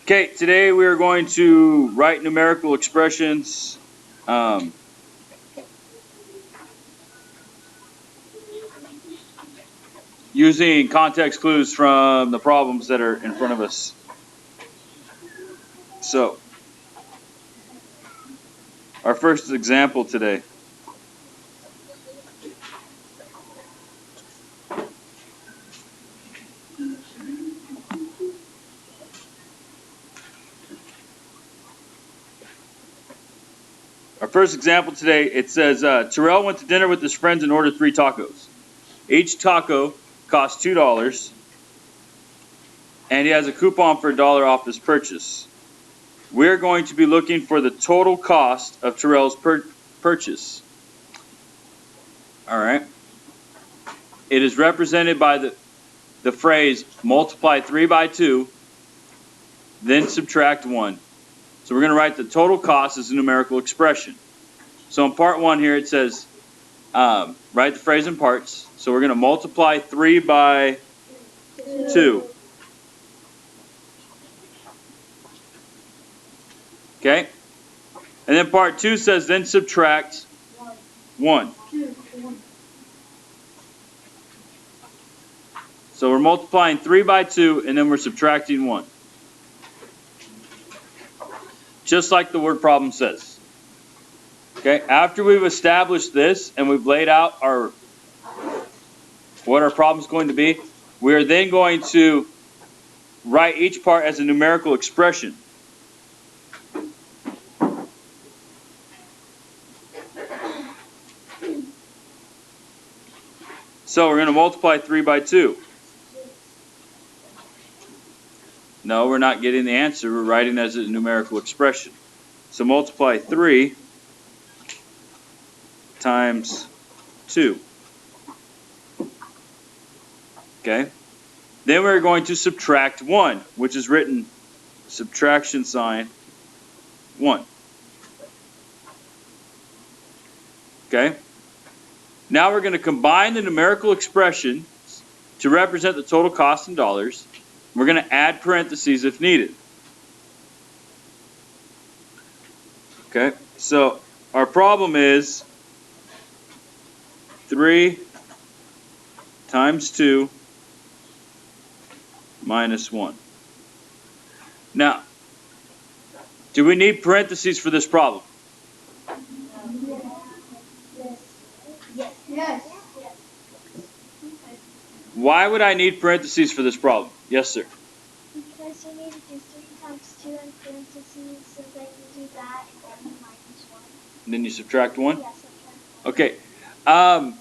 Okay, today we are going to write numerical expressions. Using context clues from the problems that are in front of us. So, our first example today. Our first example today, it says, Terrell went to dinner with his friends and ordered 3 tacos. Each taco cost $2, and he has a coupon for $1 off his purchase. We're going to be looking for the total cost of Terrell's purchase. All right. It is represented by the phrase multiply 3 by 2, then subtract 1. So we're going to write the total cost as a numerical expression. So in part 1 here it says, write the phrase in parts. So we're going to multiply 3 by 2. Okay? And then part 2 says, then subtract 1. So we're multiplying 3 by 2, and then we're subtracting 1. Just like the word problem says. Okay, after we've established this and we've laid out what our problem is going to be, we are then going to write each part as a numerical expression. So we're going to multiply 3 by 2. No, we're not getting the answer. We're writing as a numerical expression. So multiply 3 times 2. Okay? Then we're going to subtract 1, which is written subtraction sign 1. Okay? Now we're going to combine the numerical expression to represent the total cost in dollars. We're going to add parentheses if needed. Okay? So our problem is 3 times 2 minus 1. Now, do we need parentheses for this problem? Yes. Why would I need parentheses for this problem? Yes, sir. Because you need to do 3 times 2 in parentheses, so then you do that and then minus 1. And then you subtract 1? Yes, okay. Okay.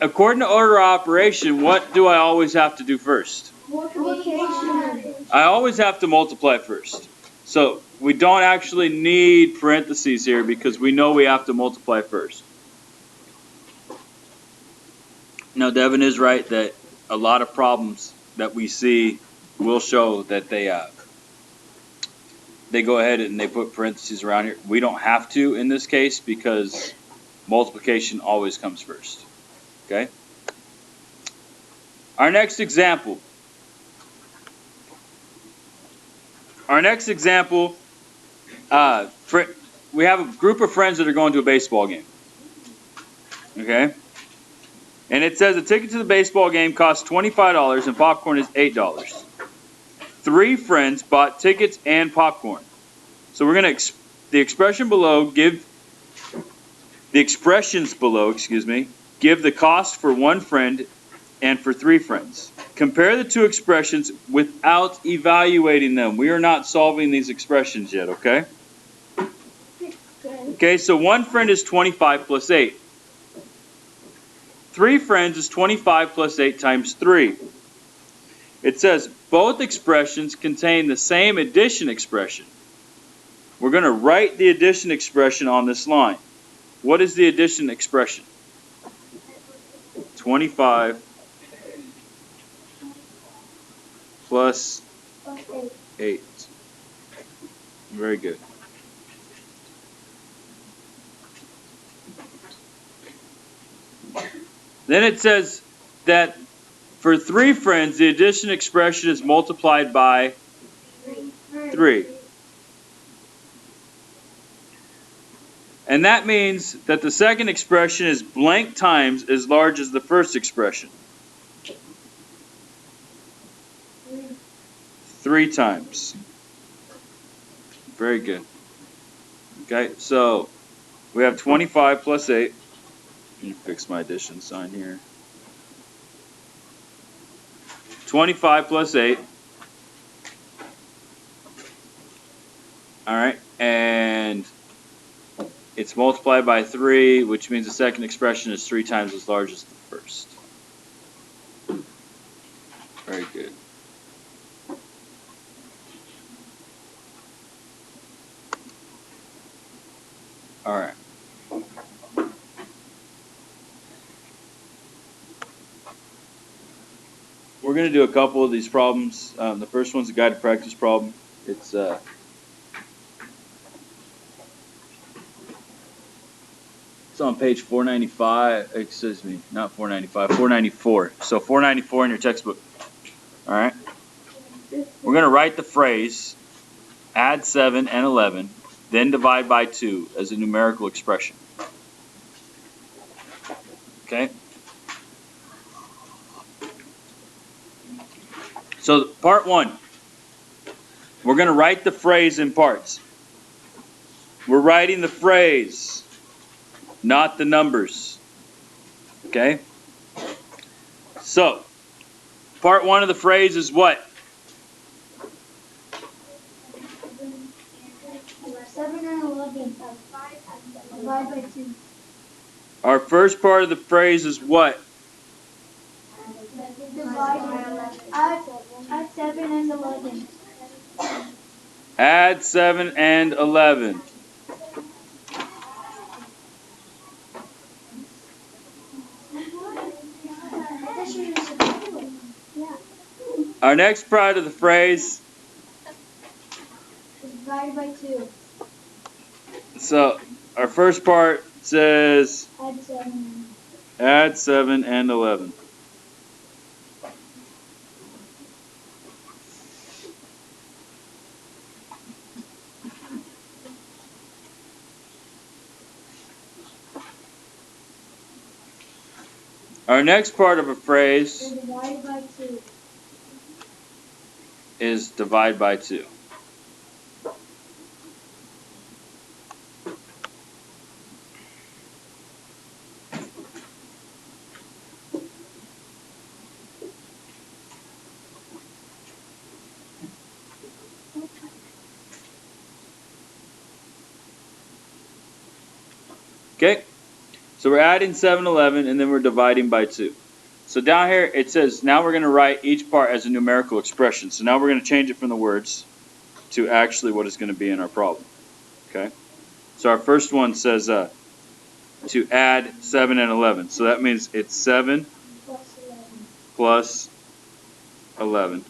According to order of operation, what do I always have to do first? Multiplication. I always have to multiply first. So we don't actually need parentheses here because we know we have to multiply first. Now, Devin is right that a lot of problems that we see will show that they go ahead and they put parentheses around here. We don't have to in this case because multiplication always comes first. Okay? Our next example. We have a group of friends that are going to a baseball game. Okay? And it says a ticket to the baseball game costs $25 and popcorn is $8. 3 friends bought tickets and popcorn. So we're going to the expressions below give the cost for 1 friend and for 3 friends. Compare the 2 expressions without evaluating them. We are not solving these expressions yet, okay? Okay, so 1 friend is 25 plus 8. 3 friends is 25 plus 8 times 3. It says both expressions contain the same addition expression. We're going to write the addition expression on this line. What is the addition expression? 25 plus 8. Very good. Then it says that for 3 friends, the addition expression is multiplied by 3. And that means that the second expression is blank times as large as the first expression. 3 times. Very good. Okay, so we have 25 plus 8. Let me fix my addition sign here. 25 plus 8. Alright, and it's multiplied by 3, which means the second expression is 3 times as large as the first. Very good. Alright. We're going to do a couple of these problems. The first one's a guided practice problem. It's on page 495. Excuse me, not 495, 494. So 494 in your textbook. All right. We're going to write the phrase add 7 and 11, then divide by 2 as a numerical expression. Okay? So part 1, we're going to write the phrase in parts. We're writing the phrase, not the numbers. Okay? So, part 1 of the phrase is what? 7 and 11. Divide by 2. Our first part of the phrase is what? Add 7 and 11. Add 7 and 11. Our next part of the phrase. Divide by 2. So, our first part says Add 7. add 7 and 11. Our next part of a phrase Divide by 2. is divide by 2. Okay? So we're adding 7, 11, and then we're dividing by 2. So down here it says now we're going to write each part as a numerical expression. So now we're going to change it from the words to actually what is going to be in our problem. Okay? So our first one says to add 7 and 11. So that means it's 7 plus 11.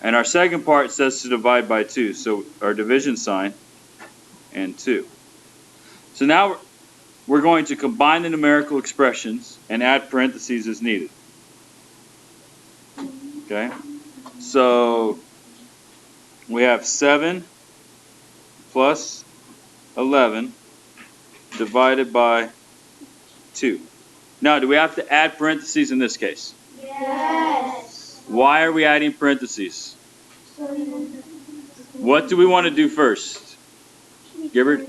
And our second part says to divide by 2. So our division sign and 2. So now we're going to combine the numerical expressions and add parentheses as needed. Okay? So we have 7 plus 11 divided by 2. Now, do we have to add parentheses in this case? Yes. Why are we adding parentheses? What do we want to do first? Gibbard?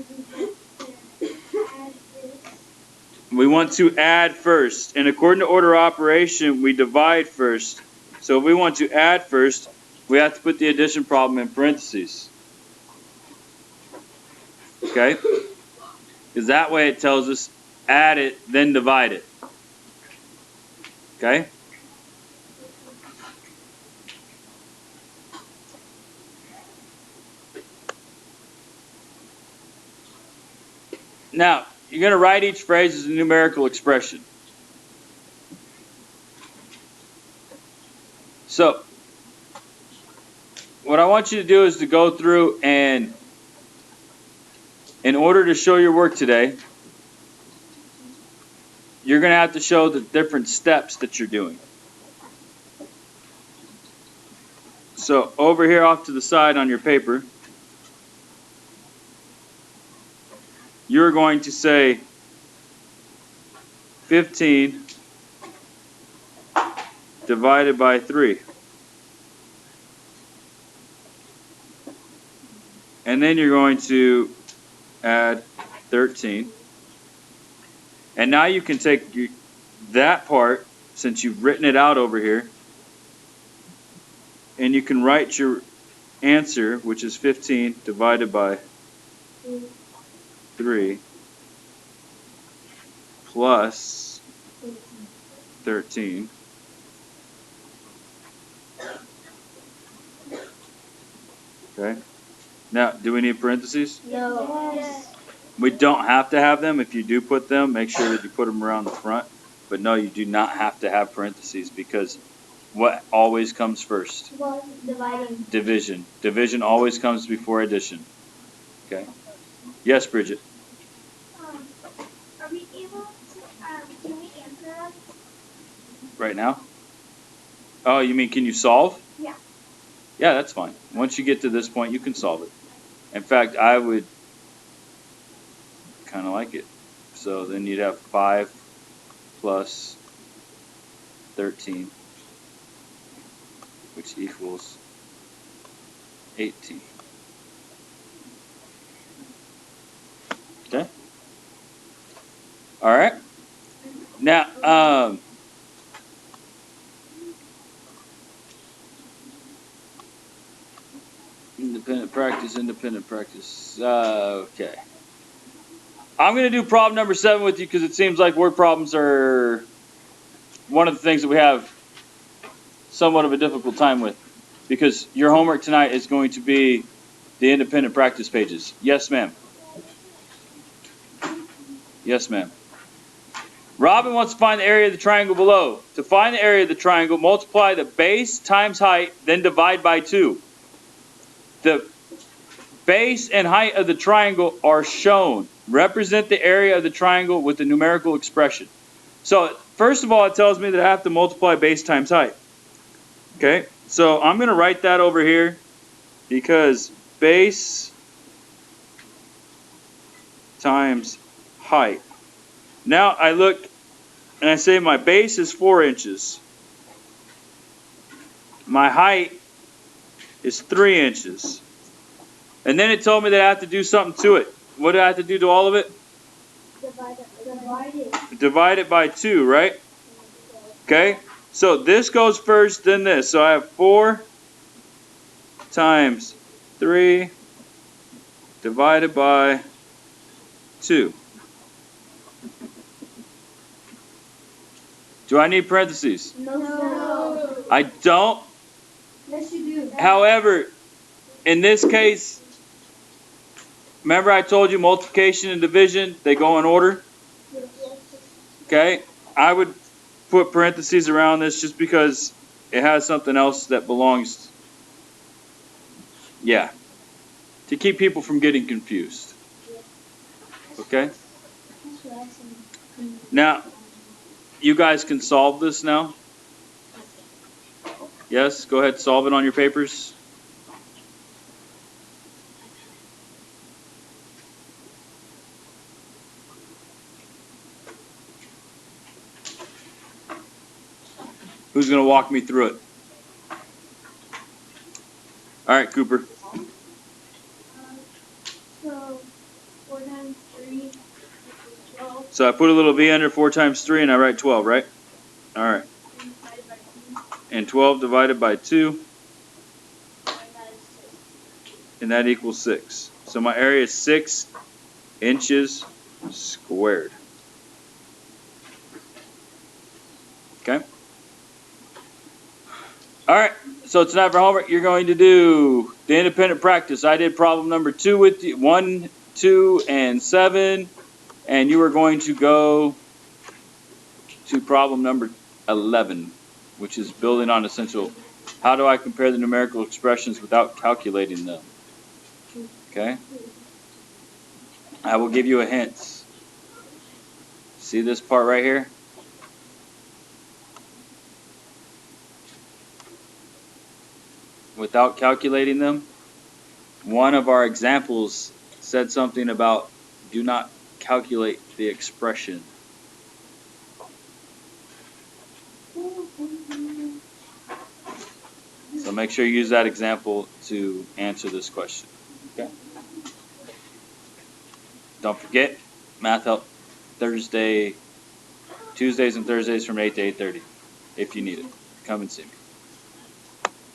We want to add first. And according to order of operation, we divide first. So if we want to add first, we have to put the addition problem in parentheses. Okay? Because that way it tells us add it, then divide it. Okay? Now, you're going to write each phrase as a numerical expression. So, what I want you to do is to go through and, in order to show your work today, you're going to have to show the different steps that you're doing. So over here off to the side on your paper, you're going to say 15 divided by 3. And then you're going to add 13. And now you can take that part, since you've written it out over here, and you can write your answer, which is 15 divided by 3 plus 13. Okay. Now, do we need parentheses? No. Yes. We don't have to have them. If you do put them, make sure that you put them around the front. But no, you do not have to have parentheses, because what always comes first? Well, dividing. Division. Division always comes before addition. Okay. Yes, Bridget. Are we able to, can we answer them? Right now? Oh, you mean can you solve? Yeah. Yeah, that's fine. Once you get to this point, you can solve it. In fact, I would kind of like it. So then you'd have 5 plus 13, which equals 18. Okay? All right. Now, independent practice. Okay. I'm going to do problem number 7 with you because it seems like word problems are one of the things that we have somewhat of a difficult time with, because your homework tonight is going to be the independent practice pages. Yes, ma'am. Yes, ma'am. Robin wants to find the area of the triangle below. To find the area of the triangle, multiply the base times height, then divide by 2. The base and height of the triangle are shown. Represent the area of the triangle with the numerical expression. So, first of all, it tells me that I have to multiply base times height. Okay, so I'm going to write that over here, because base times height. Now I look and I say my base is 4 inches. My height is 3 inches. And then it told me that I have to do something to it. What do I have to do to all of it? Divide it. Divide it by 2, right? Okay, so this goes first, then this. So I have 4 times 3 divided by 2. Do I need parentheses? No. I don't. Yes, you do. However, in this case, remember I told you multiplication and division, they go in order? Okay, I would put parentheses around this just because it has something else that belongs, yeah, to keep people from getting confused. Okay? Now, you guys can solve this now? Yes, go ahead, solve it on your papers. Who's going to walk me through it? All right, Cooper. So, 4 times 3 equals 12. So I put a little v under 4 times 3 and I write 12, right? All right. And 12 divided by 2. And that equals 6. So my area is 6 inches squared. Okay? All right. So tonight for homework, you're going to do the independent practice. I did problem number 2 with you, 1, 2, and 7. And you are going to go to problem number 11, which is building on essential. How do I compare the numerical expressions without calculating them? Okay? I will give you a hint. See this part right here? without calculating them. One of our examples said something about do not calculate the expression. So make sure you use that example to answer this question. Okay? Don't forget, Math Help Tuesdays and Thursdays from 8 to 8:30. If you need it, come and see me.